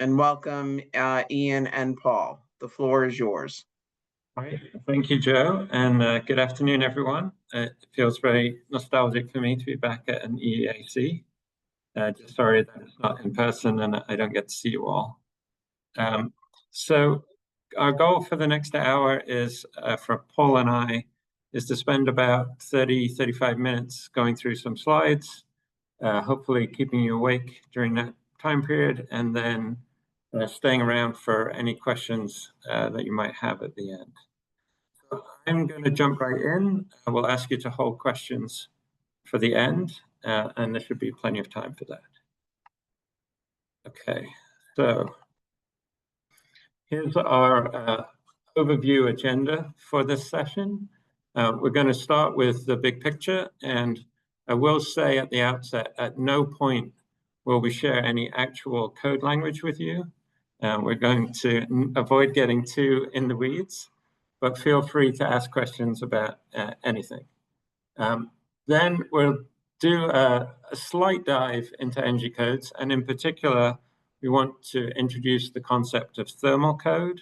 and welcome Ian and Paul. The floor is yours. All right, thank you, Joe, and good afternoon, everyone. It feels very nostalgic for me to be back at an EAC. Just sorry that it's not in person and I don't get to see you all. So our goal for the next hour is, for Paul and I, is to spend about 35 minutes going through some slides, hopefully keeping you awake during that time period, and then staying around for any questions that you might have at the end. So I'm going to jump right in. I will ask you to hold questions for the end, and there should be plenty of time for that. Okay, so here's our overview agenda for this session. We're going to start with the big picture, and I will say at the outset, at no point will we share any actual code language with you. We're going to avoid getting too in the weeds, but feel free to ask questions about anything. Then we'll do a slight dive into NG codes, and in particular, we want to introduce the concept of thermal code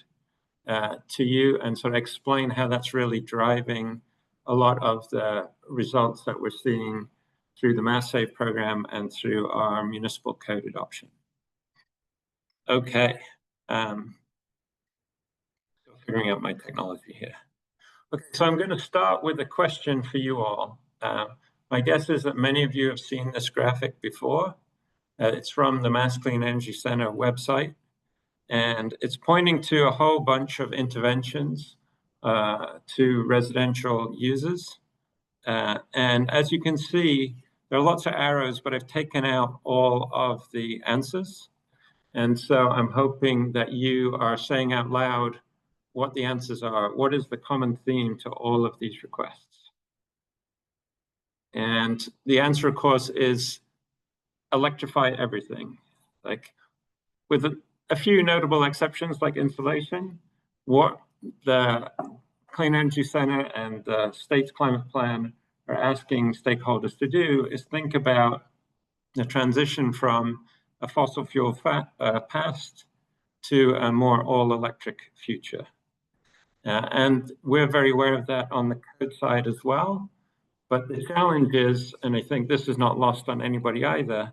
to you and sort of explain how that's really driving a lot of the results that we're seeing through the Mass Save program and through our municipal code adoption. Okay, figuring out my technology here. Okay, so I'm going to start with a question for you all. My guess is that many of you have seen this graphic before. It's from the Mass Clean Energy Center website, and it's pointing to a whole bunch of interventions to residential users. And as you can see, there are lots of arrows, but I've taken out all of the answers. And so I'm hoping that you are saying out loud what the answers are. What is the common theme to all of these requests? And the answer, of course, is electrify everything. Like, with a few notable exceptions like insulation, what the Clean Energy Center and the state's climate plan are asking stakeholders to do is think about the transition from a fossil fuel past to a more all-electric future. And we're very aware of that on the code side as well. But the challenge is, and I think this is not lost on anybody either,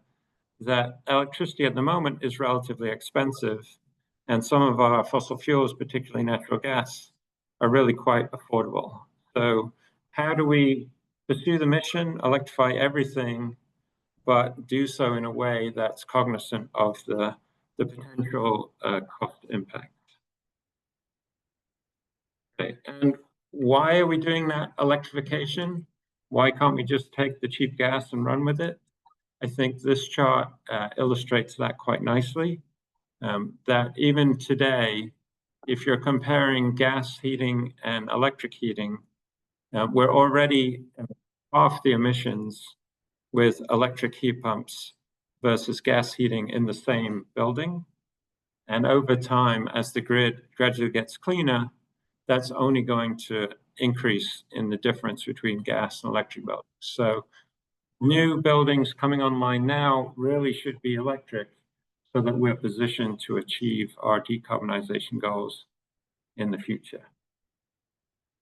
that electricity at the moment is relatively expensive, and some of our fossil fuels, particularly natural gas, are really quite affordable. So how do we pursue the mission, electrify everything, but do so in a way that's cognizant of the potential cost impact? Okay, and why are we doing that electrification? Why can't we just take the cheap gas and run with it? I think this chart illustrates that quite nicely, that even today, if you're comparing gas heating and electric heating, we're already half the emissions with electric heat pumps versus gas heating in the same building. And over time, as the grid gradually gets cleaner, that's only going to increase in the difference between gas and electric buildings. So new buildings coming online now really should be electric so that we're positioned to achieve our decarbonization goals in the future.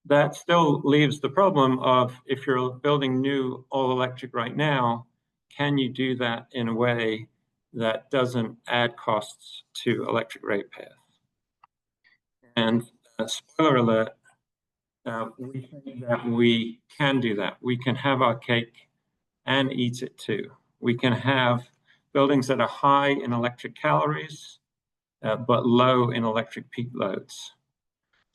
That still leaves the problem of, if you're building new all electric right now, can you do that in a way that doesn't add costs to electric ratepayers? And spoiler alert, we think that we can do that. We can have our cake and eat it too. We can have buildings that are high in electric calories, but low in electric peak loads.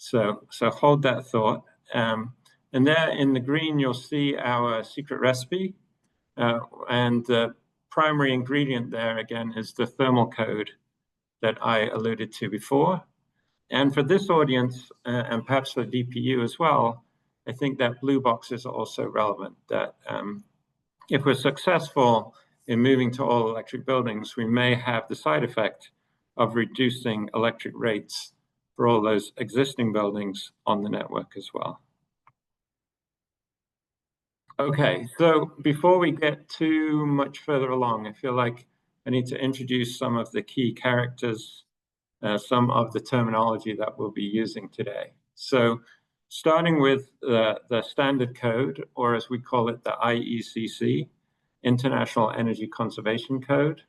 So hold that thought. And there in the green, you'll see our secret recipe. And the primary ingredient there, again, is the thermal code that I alluded to before. And for this audience, and perhaps for DPU as well, I think that blue box is also relevant, that if we're successful in moving to all electric buildings, we may have the side effect of reducing electric rates for all those existing buildings on the network as well. Okay, so before we get too much further along, I feel like I need to introduce some of the key characters, some of the terminology that we'll be using today. So starting with the standard code, or as we call it, the IECC, International Energy Conservation Code.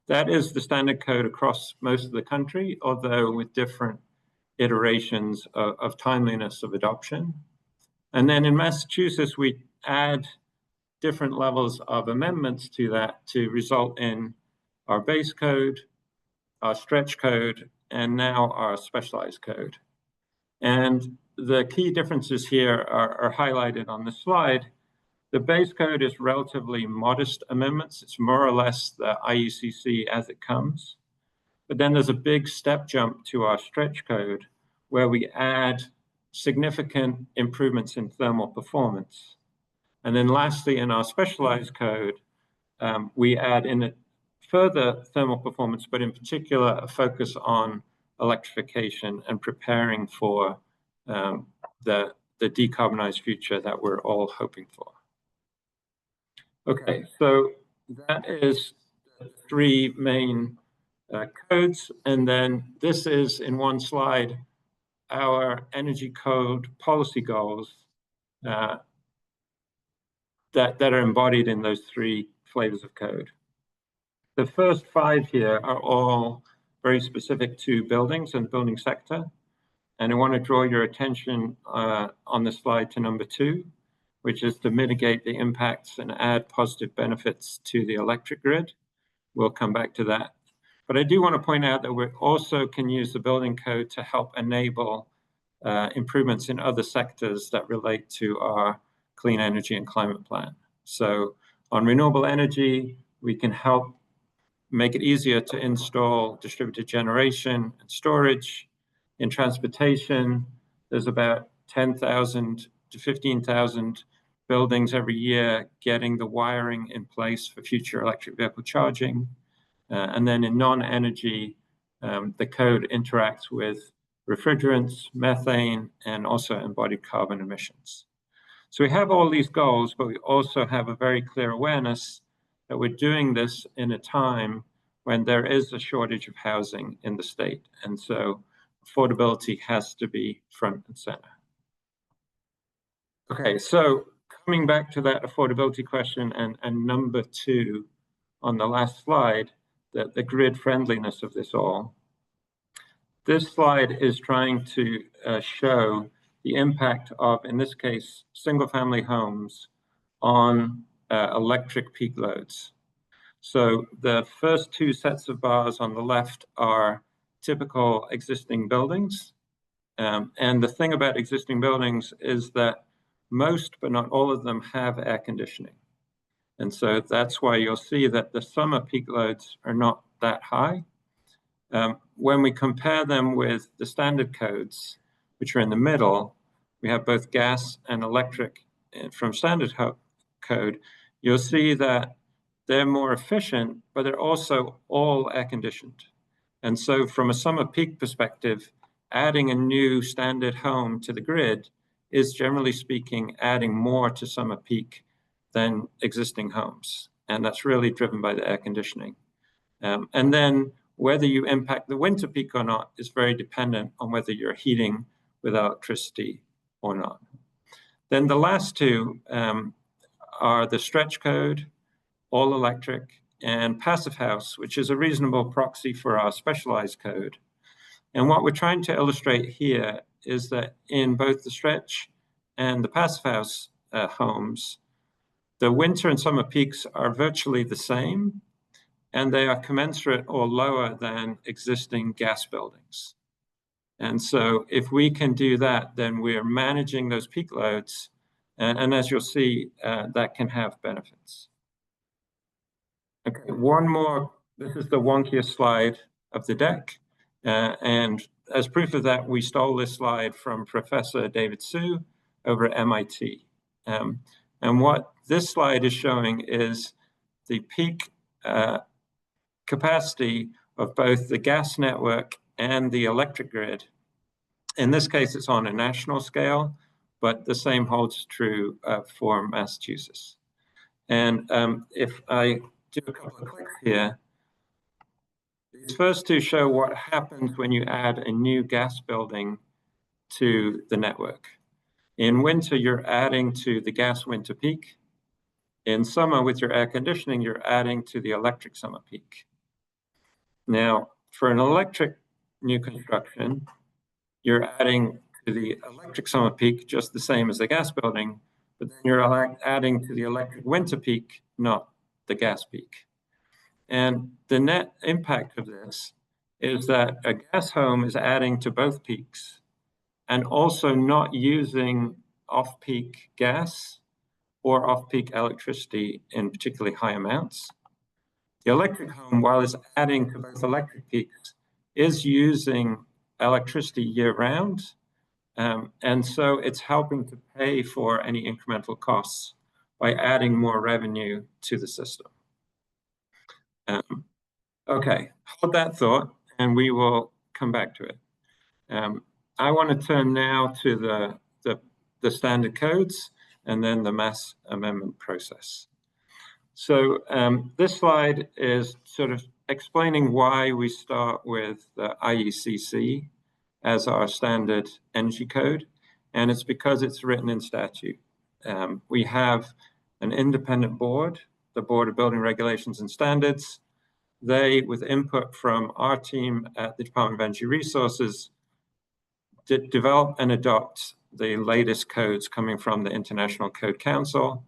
That is the standard code across most of the country, although with different iterations of timeliness of adoption. And then in Massachusetts, we add different levels of amendments to that to result in our base code, our stretch code, and now our specialized code. And the key differences here are highlighted on the slide. The base code is relatively modest amendments. It's more or less the IECC as it comes. But then there's a big step jump to our stretch code where we add significant improvements in thermal performance. And then lastly, in our specialized code, we add in further thermal performance, but in particular, a focus on electrification and preparing for the decarbonized future that we're all hoping for. Okay, so that is the three main codes. And then this is, in one slide, our energy code policy goals that are embodied in those three flavors of code. The first five here are all very specific to buildings and building sector. And I want to draw your attention on the slide to number 2, which is to mitigate the impacts and add positive benefits to the electric grid. We'll come back to that. But I do want to point out that we also can use the building code to help enable improvements in other sectors that relate to our clean energy and climate plan. So on renewable energy, we can help make it easier to install distributed generation and storage. In transportation, there's about 10,000 to 15,000 buildings every year getting the wiring in place for future electric vehicle charging. And then in non-energy, the code interacts with refrigerants, methane, and also embodied carbon emissions. So we have all these goals, but we also have a very clear awareness that we're doing this in a time when there is a shortage of housing in the state. And so affordability has to be front and center. Okay, so coming back to that affordability question and number 2 on the last slide, the grid friendliness of this all. This slide is trying to show the impact of, in this case, single-family homes on electric peak loads. So the first 2 sets of bars on the left are typical existing buildings. And the thing about existing buildings is that most, but not all of them, have air conditioning. And so that's why you'll see that the summer peak loads are not that high. When we compare them with the standard codes, which are in the middle, we have both gas and electric from standard code, you'll see that they're more efficient, but they're also all air conditioned. And so from a summer peak perspective, adding a new standard home to the grid is, generally speaking, adding more to summer peak than existing homes. And that's really driven by the air conditioning. And then whether you impact the winter peak or not is very dependent on whether you're heating with electricity or not. Then the last 2 are the stretch code, all electric, and passive house, which is a reasonable proxy for our specialized code. And what we're trying to illustrate here is that in both the stretch and the passive house homes, the winter and summer peaks are virtually the same, and they are commensurate or lower than existing gas buildings. And so if we can do that, then we're managing those peak loads. And as you'll see, that can have benefits. Okay, one more. This is the wonkiest slide of the deck. And as proof of that, we stole this slide from Professor David Su over at MIT. And what this slide is showing is the peak capacity of both the gas network and the electric grid. In this case, it's on a national scale, but the same holds true for Massachusetts. And if I do a couple of clicks here. These first two show what happens when you add a new gas building to the network. In winter, you're adding to the gas winter peak. In summer, with your air conditioning, you're adding to the electric summer peak. Now, for an electric new construction, you're adding to the electric summer peak just the same as the gas building, but then you're adding to the electric winter peak, not the gas peak. And the net impact of this is that a gas home is adding to both peaks and also not using off-peak gas or off-peak electricity in particularly high amounts. The electric home, while it's adding to both electric peaks, is using electricity year-round, and so it's helping to pay for any incremental costs by adding more revenue to the system. Okay, hold that thought, and we will come back to it. I want to turn now to the standard codes and then the mass amendment process. So this slide is sort of explaining why we start with the IECC as our standard energy code, and it's because it's written in statute. We have an independent board, the Board of Building Regulations and Standards. They, with input from our team at the Department of Energy Resources, develop and adopt the latest codes coming from the International Code Council.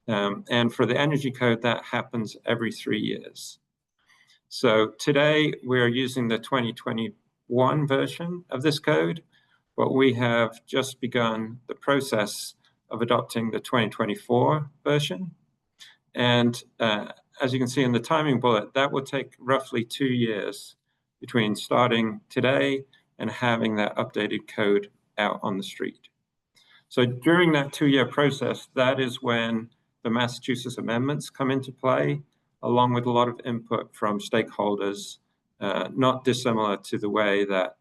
And for the energy code, that happens every 3 years. So today we're using the 2021 version of this code, but we have just begun the process of adopting the 2024 version. And as you can see in the timing bullet, that will take roughly 2 years between starting today and having that updated code out on the street. So during that 2-year process, that is when the Massachusetts amendments come into play, along with a lot of input from stakeholders, not dissimilar to the way that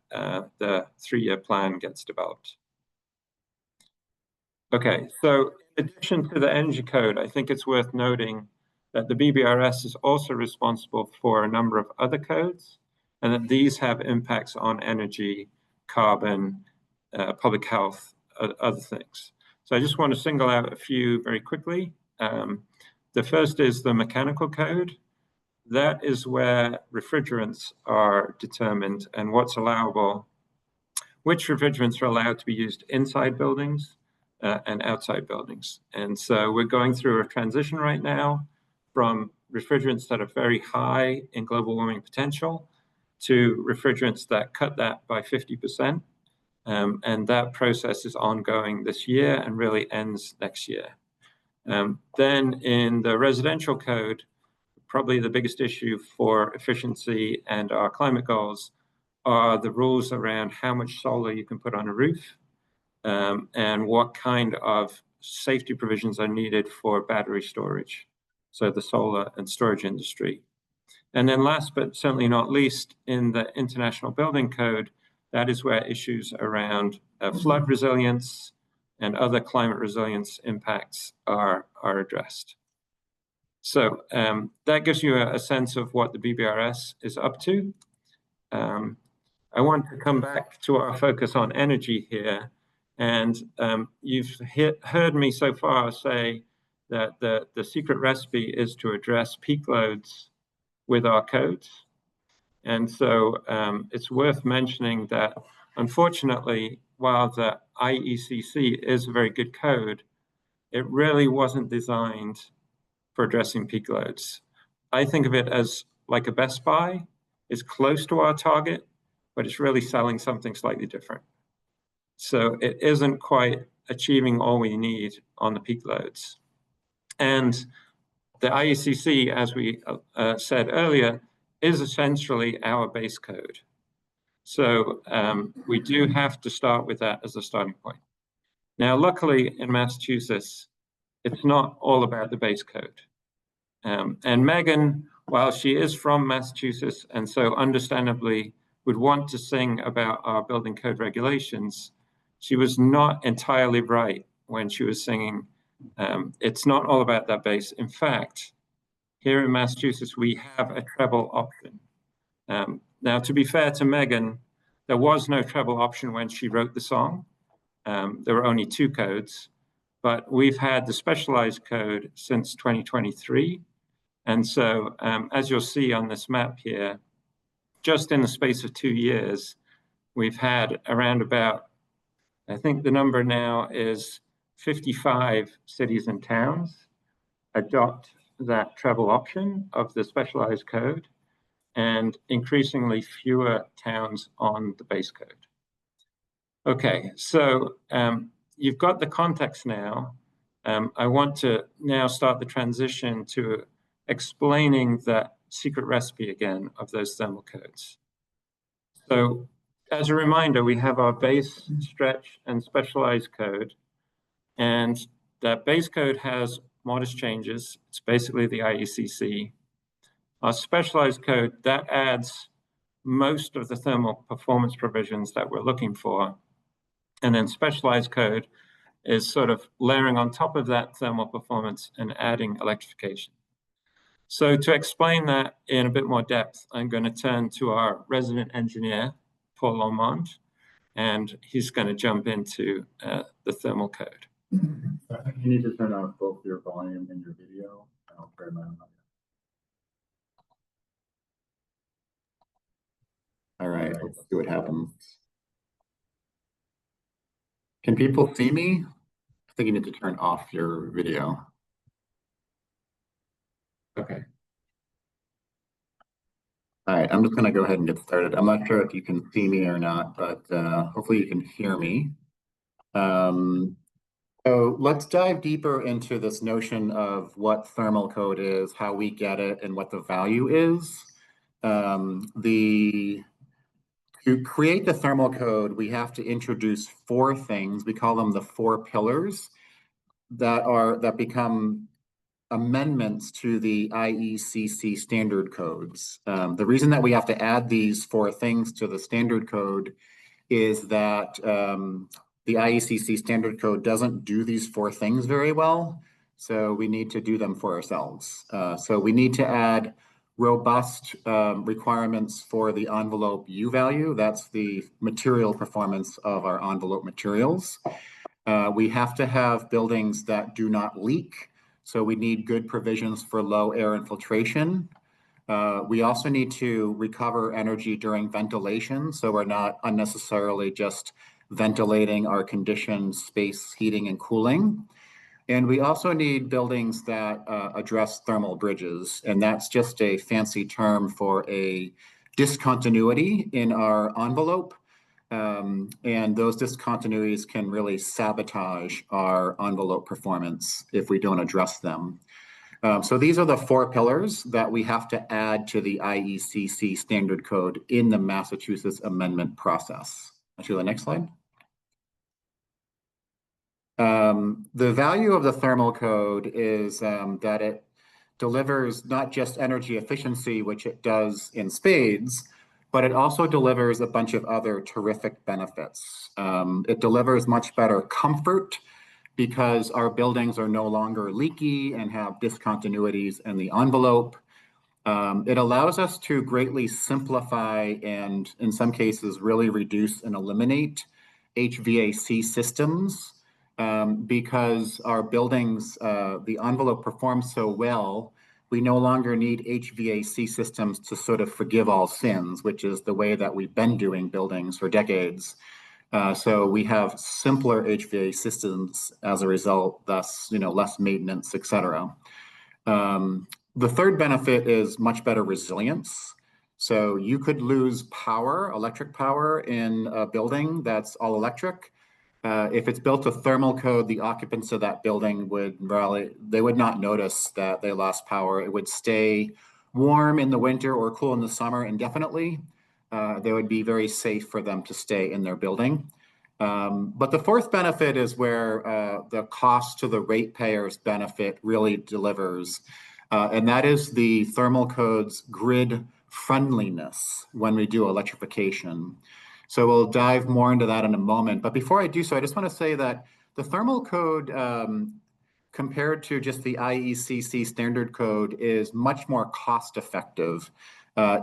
the 3-year plan gets developed. Okay, so in addition to the energy code, I think it's worth noting that the BBRS is also responsible for a number of other codes, and that these have impacts on energy, carbon, public health, other things. So I just want to single out a few very quickly. The first is the mechanical code. That is where refrigerants are determined and what's allowable, which refrigerants are allowed to be used inside buildings and outside buildings. And so we're going through a transition right now from refrigerants that are very high in global warming potential to refrigerants that cut that by 50%. And that process is ongoing this year and really ends next year. Then in the residential code, probably the biggest issue for efficiency and our climate goals are the rules around how much solar you can put on a roof, and what kind of safety provisions are needed for battery storage, so the solar and storage industry. And then last but certainly not least, in the International Building Code, that is where issues around flood resilience and other climate resilience impacts are addressed. So that gives you a sense of what the BBRS is up to. I want to come back to our focus on energy here. And you've heard me so far say that the secret recipe is to address peak loads with our codes. And so it's worth mentioning that, unfortunately, while the IECC is a very good code, it really wasn't designed for addressing peak loads. I think of it as like a Best Buy. It's close to our target, but it's really selling something slightly different. So it isn't quite achieving all we need on the peak loads. And the IECC, as we said earlier, is essentially our base code. So we do have to start with that as a starting point. Now, luckily in Massachusetts, it's not all about the base code. And Megan, while she is from Massachusetts and so understandably would want to sing about our building code regulations, she was not entirely right when she was singing. It's not all about that base. In fact, here in Massachusetts, we have a treble option. Now, to be fair to Megan, there was no treble option when she wrote the song. There were only 2 codes, but we've had the specialized code since 2023. And so, as you'll see on this map here, just in the space of 2 years, we've had around about, I think the number now is 55 cities and towns adopt that treble option of the specialized code, and increasingly fewer towns on the base code. Okay, so you've got the context now. I want to now start the transition to explaining the secret recipe again of those thermal codes. So as a reminder, we have our base, stretch, and specialized code. And that base code has modest changes. It's basically the IECC. Our specialized code, that adds most of the thermal performance provisions that we're looking for. And then specialized code is sort of layering on top of that thermal performance and adding electrification. So to explain that in a bit more depth, I'm going to turn to our resident engineer, Paul Lomond, and he's going to jump into the thermal code. I think you need to turn off both your volume and your video. I'll turn mine on. All right, let's see what happens. Can people see me? I think you need to turn off your video. Okay. All right, I'm just going to go ahead and get started. I'm not sure if you can see me or not, but hopefully you can hear me. So let's dive deeper into this notion of what thermal code is, how we get it, and what the value is. To create the thermal code, we have to introduce 4 things. We call them the 4 pillars that become amendments to the IECC standard codes. The reason that we have to add these 4 things to the standard code is that the IECC standard code doesn't do these 4 things very well, so we need to do them for ourselves. So we need to add robust requirements for the envelope U value. That's the material performance of our envelope materials. We have to have buildings that do not leak, so we need good provisions for low air infiltration. We also need to recover energy during ventilation, so we're not unnecessarily just ventilating our conditioned space heating and cooling. And we also need buildings that address thermal bridges, and that's just a fancy term for a discontinuity in our envelope. And those discontinuities can really sabotage our envelope performance if we don't address them. So these are the 4 pillars that we have to add to the IECC standard code in the Massachusetts amendment process. Actually, the next slide. The value of the thermal code is that it delivers not just energy efficiency, which it does in spades, but it also delivers a bunch of other terrific benefits. It delivers much better comfort because our buildings are no longer leaky and have discontinuities in the envelope. It allows us to greatly simplify and, in some cases, really reduce and eliminate HVAC systems. Because our buildings, the envelope performs so well, we no longer need HVAC systems to sort of forgive all sins, which is the way that we've been doing buildings for decades. So we have simpler HVAC systems as a result, thus, less maintenance, et cetera. The third benefit is much better resilience. So you could lose power, electric power, in a building that's all electric. If it's built to thermal code, the occupants of that building would not notice that they lost power. It would stay warm in the winter or cool in the summer indefinitely. They would be very safe for them to stay in their building. But the fourth benefit is where the cost to the ratepayers benefit really delivers. And that is the thermal code's grid friendliness when we do electrification. So we'll dive more into that in a moment. But before I do so, I just want to say that the thermal code compared to just the IECC standard code is much more cost effective,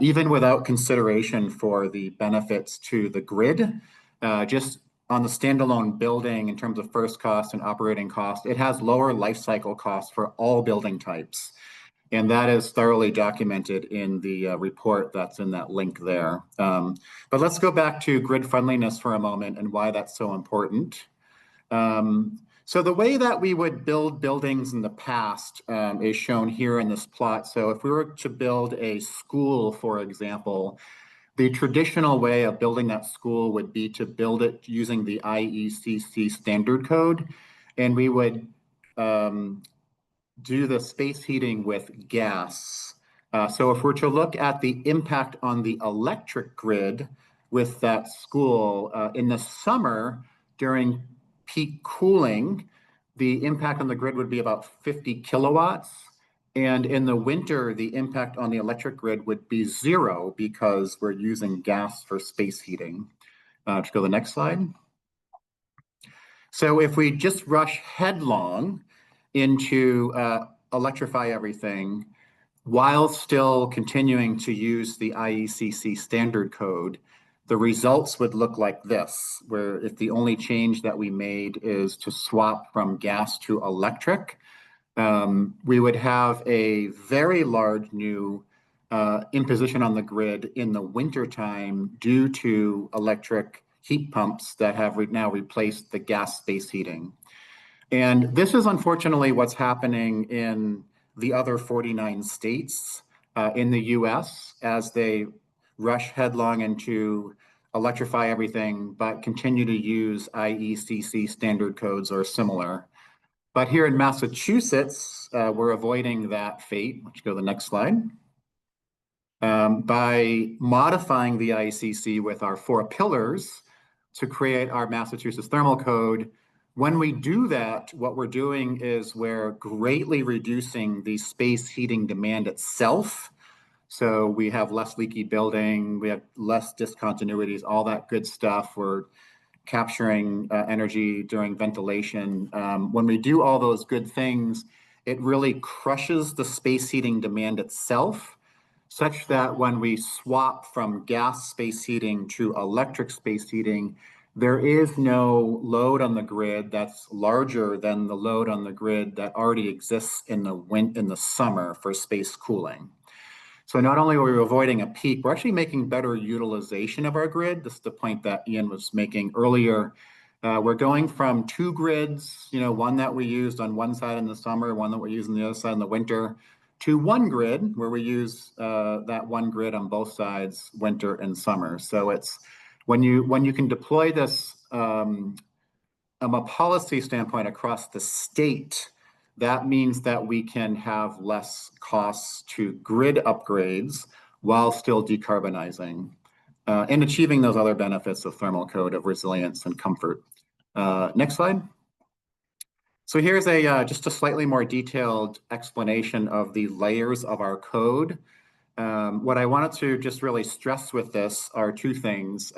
even without consideration for the benefits to the grid. Just on the standalone building in terms of first cost and operating cost, it has lower life cycle costs for all building types. And that is thoroughly documented in the report that's in that link there. But let's go back to grid friendliness for a moment and why that's so important. So the way that we would build buildings in the past is shown here in this plot. So if we were to build a school, for example, the traditional way of building that school would be to build it using the IECC standard code. And we would do the space heating with gas. So if we're to look at the impact on the electric grid with that school, in the summer during peak cooling, the impact on the grid would be about 50 kilowatts. And in the winter, the impact on the electric grid would be 0 because we're using gas for space heating. Let's go to the next slide. So if we just rush headlong into electrify everything while still continuing to use the IECC standard code, the results would look like this, where if the only change that we made is to swap from gas to electric, we would have a very large new imposition on the grid in the wintertime due to electric heat pumps that have now replaced the gas space heating. And this is unfortunately what's happening in the other 49 states in the US as they rush headlong into electrify everything, but continue to use IECC standard codes or similar. But here in Massachusetts, we're avoiding that fate. Let's go to the next slide. By modifying the IECC with our 4 pillars to create our Massachusetts Thermal Code, when we do that, what we're doing is we're greatly reducing the space heating demand itself. So we have less leaky building, we have less discontinuities, all that good stuff. We're capturing energy during ventilation. When we do all those good things, it really crushes the space heating demand itself, such that when we swap from gas space heating to electric space heating, there is no load on the grid that's larger than the load on the grid that already exists in the summer for space cooling. So not only are we avoiding a peak, we're actually making better utilization of our grid. This is the point that Ian was making earlier. We're going from 2 grids, one that we used on one side in the summer, one that we use on the other side in the winter, to 1 grid where we use that 1 grid on both sides, winter and summer. So it's when you can deploy this from a policy standpoint across the state, that means that we can have less costs to grid upgrades while still decarbonizing and achieving those other benefits of thermal code of resilience and comfort. Next slide. So here's just a slightly more detailed explanation of the layers of our code. What I wanted to just really stress with this are 2 things.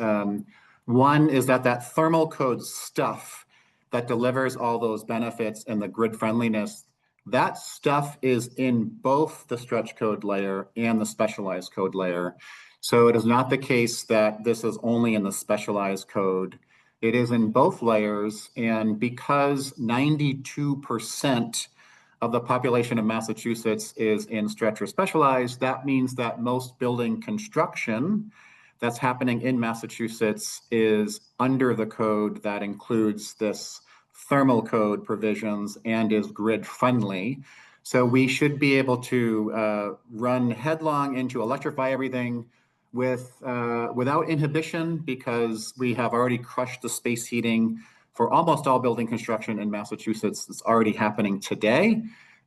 One is that thermal code stuff that delivers all those benefits and the grid friendliness, that stuff is in both the stretch code layer and the specialized code layer. So it is not the case that this is only in the specialized code. It is in both layers, and because 92% of the population of Massachusetts is in stretch or specialized, that means that most building construction that's happening in Massachusetts is under the code that includes this thermal code provisions and is grid friendly. So we should be able to run headlong into electrify everything without inhibition, because we have already crushed the space heating for almost all building construction in Massachusetts. It's already happening today,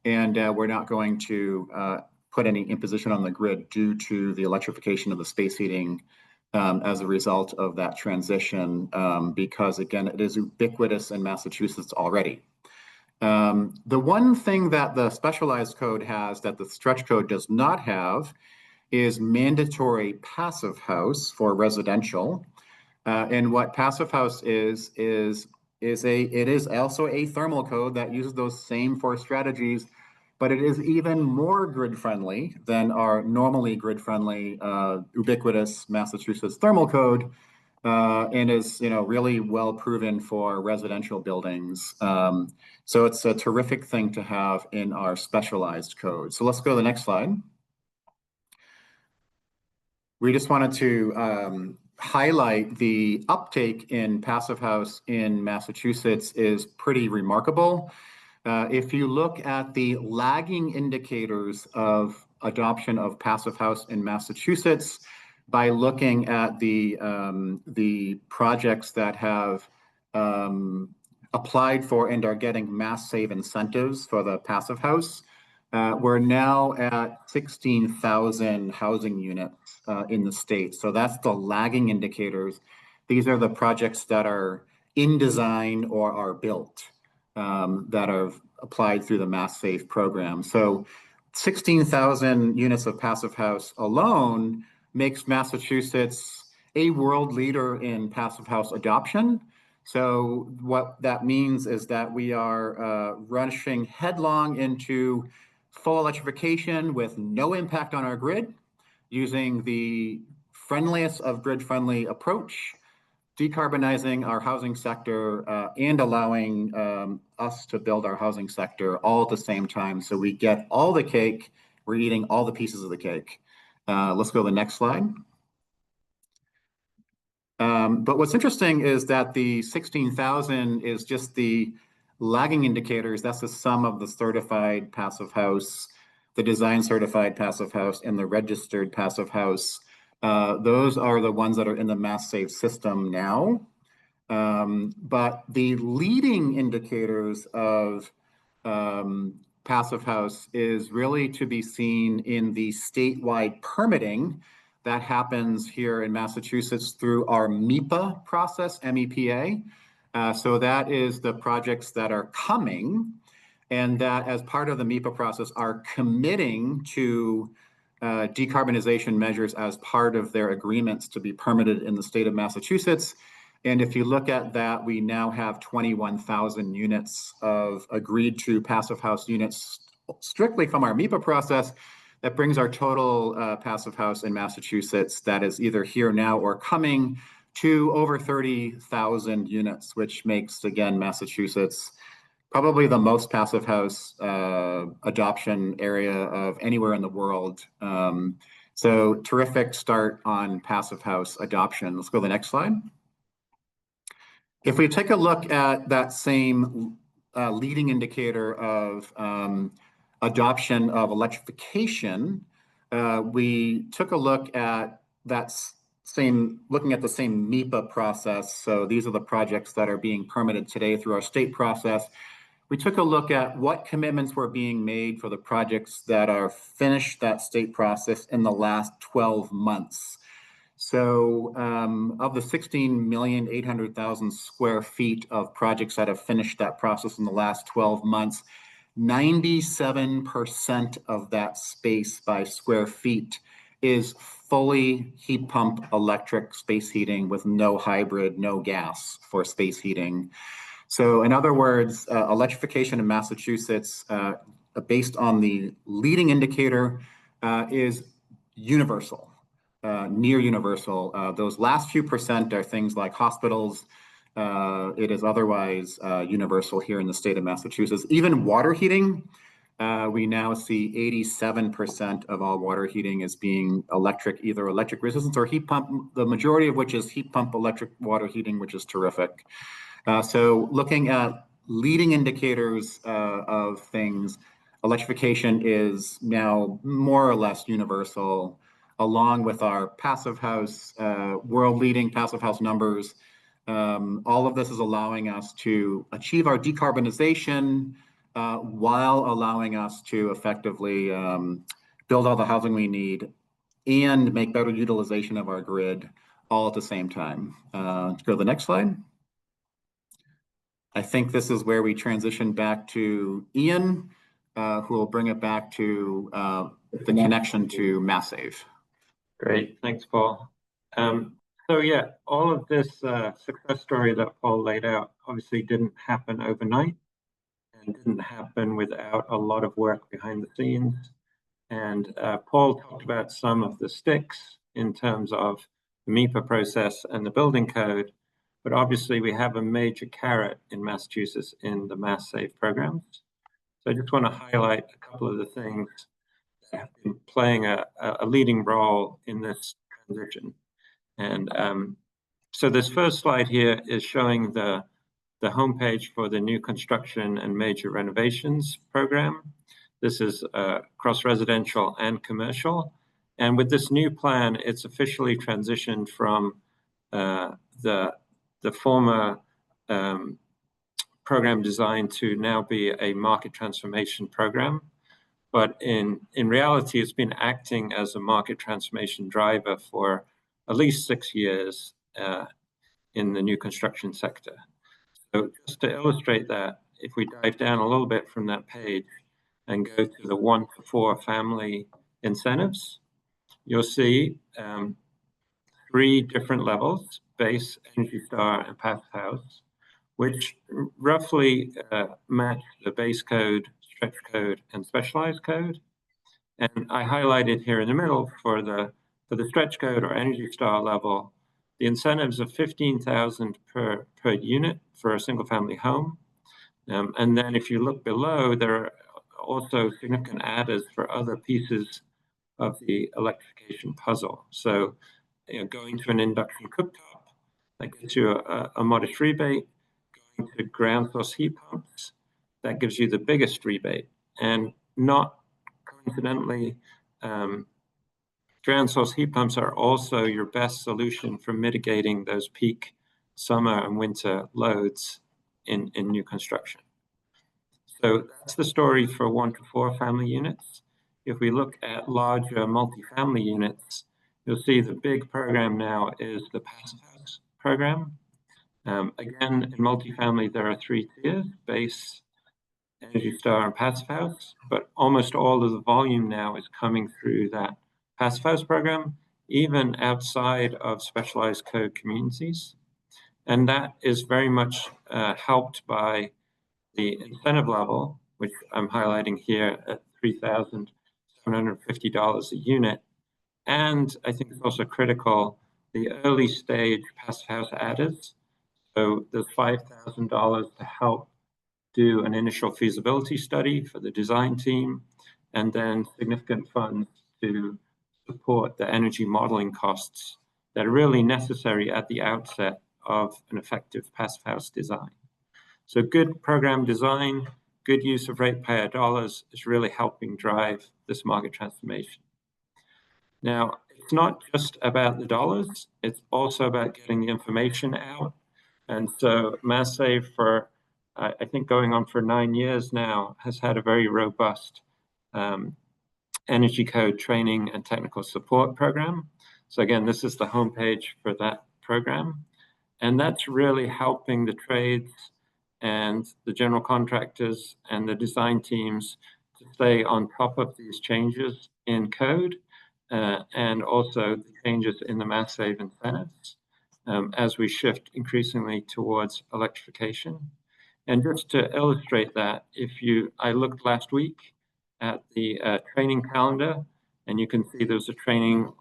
and we're not going to put any imposition on the grid due to the electrification of the space heating as a result of that transition, because again, it is ubiquitous in Massachusetts already. The one thing that the specialized code has that the stretch code does not have is mandatory passive house for residential. And what passive house is it is also a thermal code that uses those same four strategies, but it is even more grid friendly than our normally grid friendly ubiquitous Massachusetts thermal code, and is really well proven for residential buildings. So it's a terrific thing to have in our specialized code. So let's go to the next slide. We just wanted to highlight the uptake in Passive House in Massachusetts is pretty remarkable. If you look at the lagging indicators of adoption of Passive House in Massachusetts, by looking at the projects that have applied for and are getting mass save incentives for the Passive House, we're now at 16,000 housing units in the state. So that's the lagging indicators. These are the projects that are in design or are built that are applied through the Mass Save program. So 16,000 units of Passive House alone makes Massachusetts a world leader in Passive House adoption. So what that means is that we are rushing headlong into full electrification with no impact on our grid, using the friendliest of grid-friendly approach, decarbonizing our housing sector, and allowing us to build our housing sector all at the same time. So we get all the cake, we're eating all the pieces of the cake. Let's go to the next slide. But what's interesting is that the 16,000 is just the lagging indicators. That's the sum of the certified Passive House, the design certified Passive House, and the registered Passive House. Those are the ones that are in the Mass Save system now. But the leading indicators of Passive House is really to be seen in the statewide permitting that happens here in Massachusetts through our MEPA process, MEPA. So that is the projects that are coming, and that as part of the MEPA process are committing to decarbonization measures as part of their agreements to be permitted in the state of Massachusetts. And if you look at that, we now have 21,000 units of agreed to Passive House units strictly from our MEPA process. That brings our total Passive House in Massachusetts that is either here now or coming to over 30,000 units, which makes, again, Massachusetts probably the most Passive House adoption area of anywhere in the world. So terrific start on Passive House adoption. Let's go to the next slide. If we take a look at that same leading indicator of adoption of electrification, we took a look at looking at the same MEPA process. So these are the projects that are being permitted today through our state process. We took a look at what commitments were being made for the projects that are finished that state process in the last 12 months. So of the 16,800,000 square feet of projects that have finished that process in the last 12 months, 97% of that space by square feet is fully heat pump electric space heating with no hybrid, no gas for space heating. So in other words, electrification in Massachusetts, based on the leading indicator, is universal. Near universal. Those last few percent are things like hospitals. It is otherwise universal here in the state of Massachusetts. Even water heating, we now see 87% of all water heating is being electric, either electric resistance or heat pump, the majority of which is heat pump electric water heating, which is terrific. So looking at leading indicators of things, electrification is now more or less universal, along with our Passive House, world-leading Passive House numbers. All of this is allowing us to achieve our decarbonization while allowing us to effectively build all the housing we need and make better utilization of our grid all at the same time. Let's go to the next slide. I think this is where we transition back to Ian, who will bring it back to the connection to Mass Save. Great, thanks, Paul. So So yeah, all of this success story that Paul laid out obviously didn't happen overnight and didn't happen without a lot of work behind the scenes. And Paul talked about some of the sticks in terms of the MEPA process and the building code, but obviously we have a major carrot in Massachusetts in the Mass Save programs. So I just want to highlight a couple of the things that have been playing a leading role in this transition. And so this first slide here is showing the homepage for the new construction and major renovations program. This is cross residential and commercial. And with this new plan, it's officially transitioned from the former program design to now be a market transformation program. But in reality, it's been acting as a market transformation driver for at least 6 years in the new construction sector. So just to illustrate that, if we dive down a little bit from that page and go to the 1 to 4 family incentives, you'll see 3 different levels: base, Energy Star, and Passive House, which roughly match the base code, stretch code, and specialized code. And I highlighted here in the middle for the stretch code or Energy Star level, the incentives of $15,000 per unit for a single family home. And then if you look below, there are also significant adders for other pieces of the electrification puzzle. So going to an induction cooktop, that gets you a modest rebate. Going to ground source heat pumps, that gives you the biggest rebate. And not coincidentally, ground source heat pumps are also your best solution for mitigating those peak summer and winter loads in new construction. So that's the story for 1 to 4 family units. If we look at larger multifamily units, you'll see the big program now is the Passive House program. Again, in multifamily, there are 3 tiers: base, Energy Star, and Passive House, but almost all of the volume now is coming through that Passive House program, even outside of specialized code communities. And that is very much helped by the incentive level, which I'm highlighting here at $3,750 a unit. And I think it's also critical, the early stage Passive House adders. So there's $5,000 to help do an initial feasibility study for the design team, and then significant funds to support the energy modeling costs that are really necessary at the outset of an effective Passive House design. So good program design, good use of ratepayer dollars is really helping drive this market transformation. Now, it's not just about the dollars, it's also about getting the information out. And so Mass Save, for I think going on for 9 years now, has had a very robust energy code training and technical support program. So again, this is the homepage for that program. And that's really helping the trades and the general contractors and the design teams to stay on top of these changes in code and also the changes in the Mass Save incentives as we shift increasingly towards electrification. And just to illustrate that, I looked last week at the training calendar, and you can see there's a training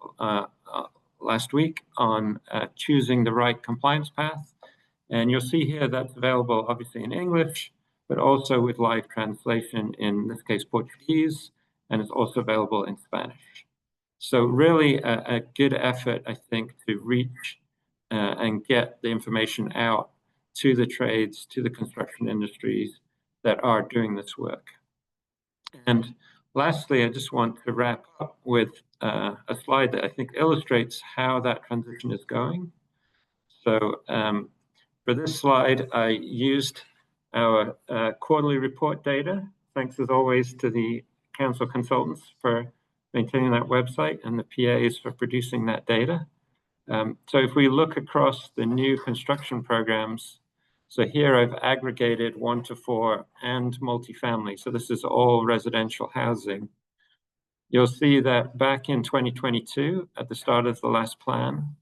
last week on choosing the right compliance path. And you'll see here that's available obviously in English, but also with live translation, in this case Portuguese, and it's also available in Spanish. So really a good effort, I think, to reach and get the information out to the trades, to the construction industries that are doing this work. And lastly, I just want to wrap up with a slide that I think illustrates how that transition is going. So for this slide, I used our quarterly report data. Thanks as always to the council consultants for maintaining that website and the PAs for producing that data. So if we look across the new construction programs, so here I've aggregated 1 to 4 and multifamily. So this is all residential housing. You'll see that back in 2022, at the start of the last plan,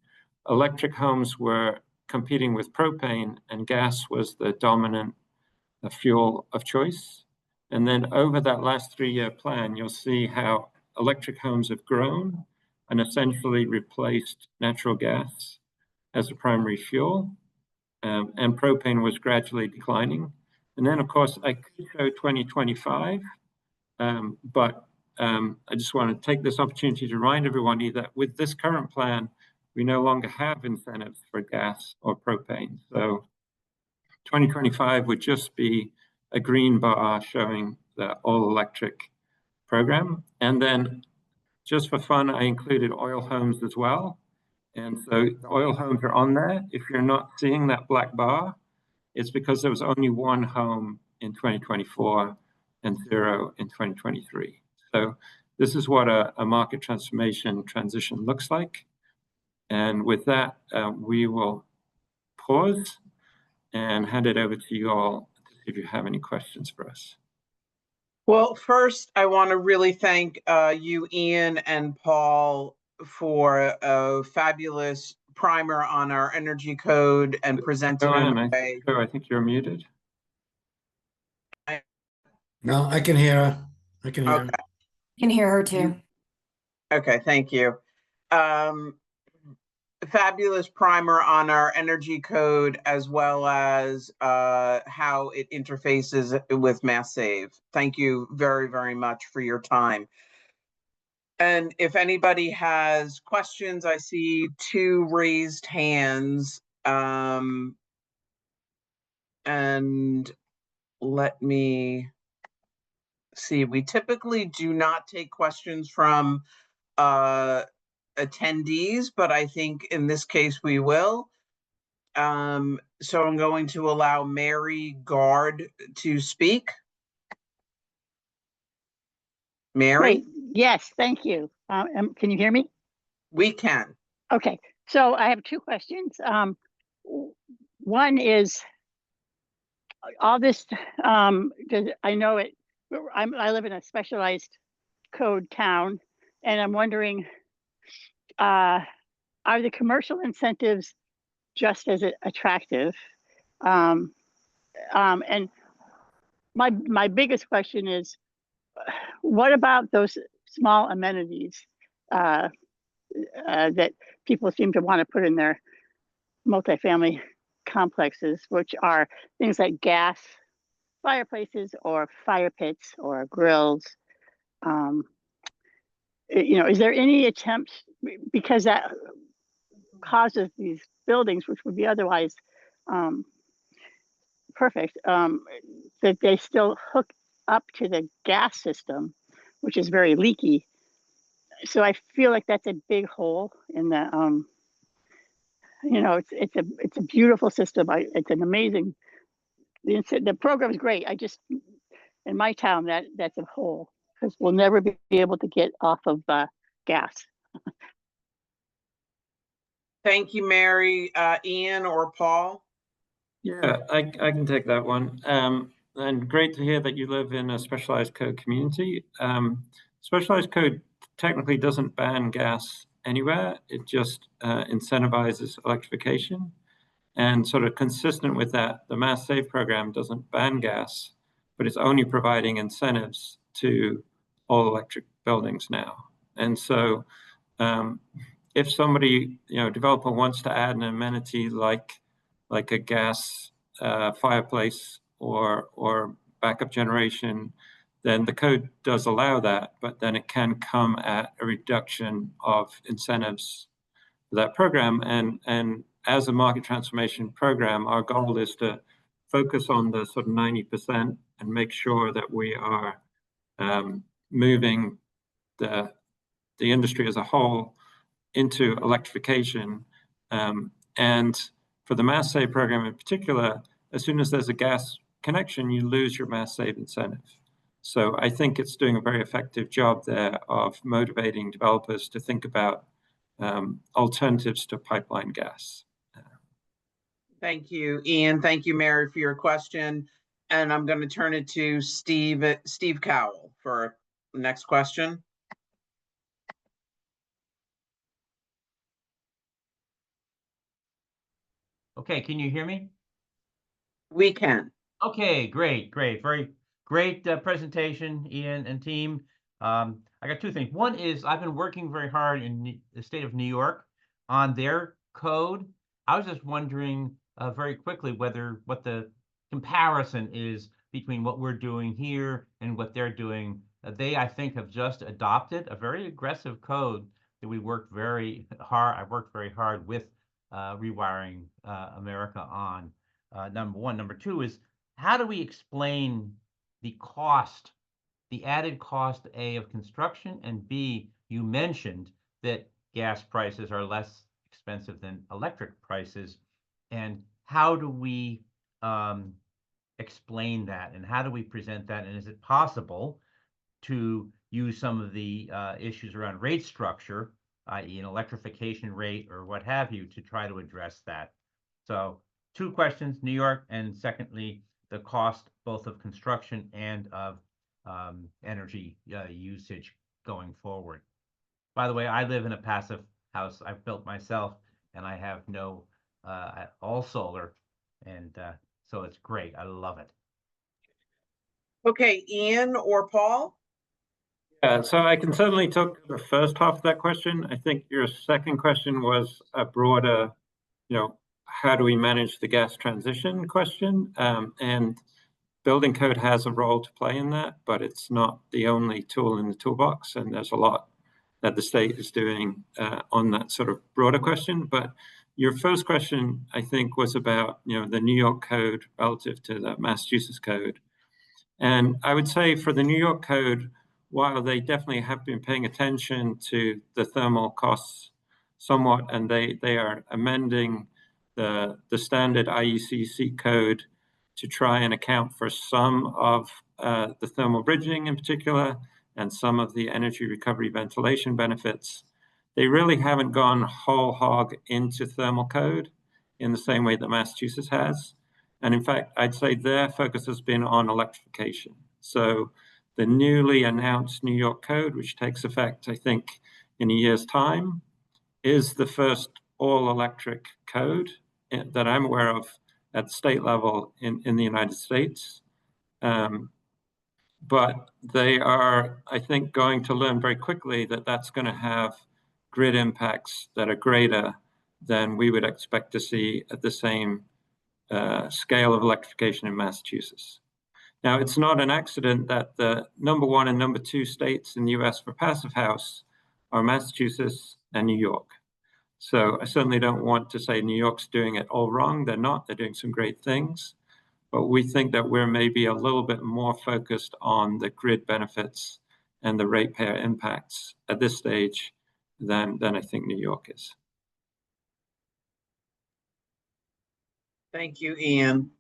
electric homes were competing with propane, and gas was the dominant fuel of choice. And then over that last 3-year plan, you'll see how electric homes have grown and essentially replaced natural gas as a primary fuel, and propane was gradually declining. And then, of course, I could show 2025, but I just want to take this opportunity to remind everyone that with this current plan, we no longer have incentives for gas or propane. So 2025 would just be a green bar showing the all-electric program. And then just for fun, I included oil homes as well. And so the oil homes are on there. If you're not seeing that black bar, it's because there was only one home in 2024 and 0 in 2023. So this is what a market transformation transition looks like. And with that, we will pause and hand it over to you all to see if you have any questions for us. Well, first, I want to really thank you, Ian and Paul, for a fabulous primer on our energy code and presenting it in a way. I think you're muted. No, I can hear her. I can hear her. Okay. Can hear her too. Okay, thank you. Fabulous primer on our energy code, as well as how it interfaces with Mass Save. Thank you very, very much for your time. And if anybody has questions, I see 2 raised hands. And let me see. We typically do not take questions from attendees, but I think in this case we will. So I'm going to allow Mary Gard to speak. Mary? Great. Yes, thank you. Can you hear me? We can. Okay, so I have 2 questions. One is all this, I know it, I live in a specialized code town, and I'm wondering, are the commercial incentives just as attractive? And my biggest question is, what about those small amenities that people seem to want to put in their multifamily complexes, which are things like gas fireplaces or fire pits or grills? Is there any attempt, because that causes these buildings, which would be otherwise perfect, that they still hook up to the gas system, which is very leaky. So I feel like that's a big hole in the, it's a beautiful system. It's an amazing, the program is great. I just, in my town, that's a hole, because we'll never be able to get off of gas. Thank you, Mary. Ian or Paul? Yeah, I can take that one. And great to hear that you live in a specialized code community. Specialized code technically doesn't ban gas anywhere. It just incentivizes electrification. And sort of consistent with that, the Mass Save program doesn't ban gas, but it's only providing incentives to all electric buildings now. And so if somebody, developer wants to add an amenity like a gas fireplace or backup generation, then the code does allow that, but then it can come at a reduction of incentives for that program. And as a market transformation program, our goal is to focus on the sort of 90% and make sure that we are moving the industry as a whole into electrification. And for the Mass Save program in particular, as soon as there's a gas connection, you lose your Mass Save incentive. So I think it's doing a very effective job there of motivating developers to think about alternatives to pipeline gas. Thank you, Ian. Thank you, Mary, for your question. And I'm going to turn it to Steve Cowell for the next question. Okay, can you hear me? We can. Okay, great. Very great presentation, Ian and team. I got two things. One is I've been working very hard in the state of New York on their code. I was just wondering very quickly what the comparison is between what we're doing here and what they're doing. They, I think, have just adopted a very aggressive code that we worked very hard. I worked very hard with Rewiring America on. Number one. Number two is, how do we explain the cost, the added cost, A, of construction, and B, you mentioned that gas prices are less expensive than electric prices, and how do we explain that, and how do we present that, and is it possible to use some of the issues around rate structure, i.e. an electrification rate or what have you, to try to address that? So two questions, New York, and secondly, the cost both of construction and of energy usage going forward. By the way, I live in a passive house I've built myself, and I have no all solar, and so it's great. I love it. Okay, Ian or Paul? Yeah, so I can certainly talk the first half of that question. I think your second question was a broader, how do we manage the gas transition question? And building code has a role to play in that, but it's not the only tool in the toolbox. And there's a lot that the state is doing on that sort of broader question. But your first question, I think, was about, the New York code relative to the Massachusetts code. And I would say for the New York code, while they definitely have been paying attention to the thermal costs somewhat, and they are amending the standard IECC code to try and account for some of the thermal bridging in particular, and some of the energy recovery ventilation benefits, they really haven't gone whole hog into thermal code in the same way that Massachusetts has. And in fact, I'd say their focus has been on electrification. So the newly announced New York code, which takes effect, I think, in a year's time, is the first all-electric code that I'm aware of at the state level in the United States. But they are, I think, going to learn very quickly that that's going to have grid impacts that are greater than we would expect to see at the same scale of electrification in Massachusetts. Now, it's not an accident that the number one and number two states in the US for passive house are Massachusetts and New York. So I certainly don't want to say New York's doing it all wrong. They're not. They're doing some great things. But we think that we're maybe a little bit more focused on the grid benefits and the ratepayer impacts at this stage than I think New York is. Thank you, Ian.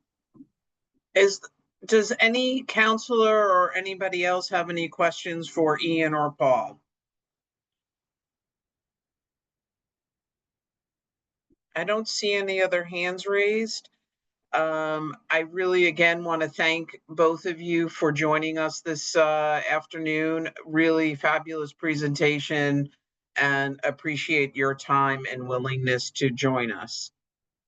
Does any counselor or anybody else have any questions for Ian or Paul? I don't see any other hands raised. I really, again, want to thank both of you for joining us this afternoon. Really fabulous presentation, and appreciate your time and willingness to join us.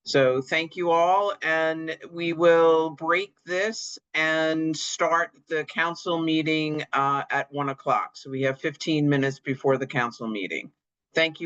So thank you all, and we will break this and start the council meeting at 1 o'clock. So we have 15 minutes before the council meeting. Thank you.